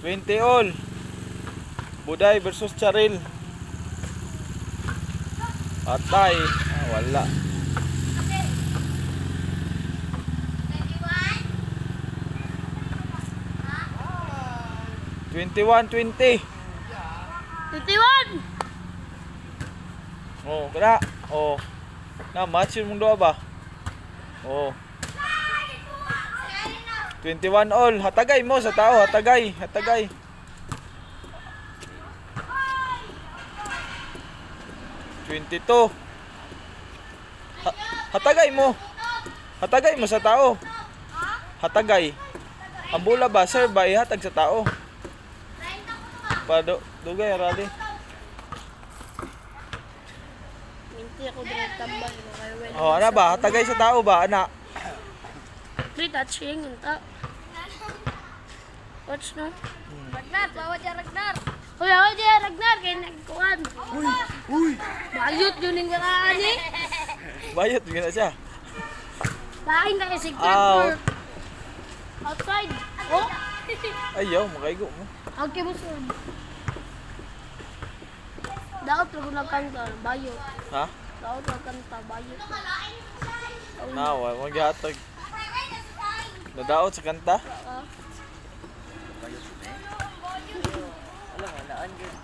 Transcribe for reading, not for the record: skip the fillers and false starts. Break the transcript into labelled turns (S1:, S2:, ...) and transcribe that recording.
S1: 20 all. Buday versus Charil. Atay. Wala. 21-20.
S2: 21!
S1: Oh, kena. Oh. Na match yung dua ba? Oh. 21 all. Hatagay mo sa tao, hatagay, hatagay. 22. Hatagay mo. Hatagay mo sa tao. Hatagay. Ang bola ba, sir, ba ihatag sa tao? Dugay, rally.
S2: Minti ako din tambal.
S1: Oh, ana ba? Hatagay sa tao ba, ana?
S2: Free touching yung tao. Watch no? Ragnar, bawat ya Ragnar. Uy, bawat ya Ragnar, kaya nagkuhan.
S1: Uy.
S2: Bayot yun yung karaan eh.
S1: Bayot, yun na siya.
S2: Lain na kasi
S1: Out.
S2: for outside. Oh?
S1: Ayaw, makaigo mo.
S2: Okay mo sir. Daot lagu na kanta, bayot.
S1: Ha?
S2: Daot na kanta, bayot.
S1: Nawa, maghatag. Nadaot sa kanta?
S2: Ah.
S3: Alam mo, naan yun.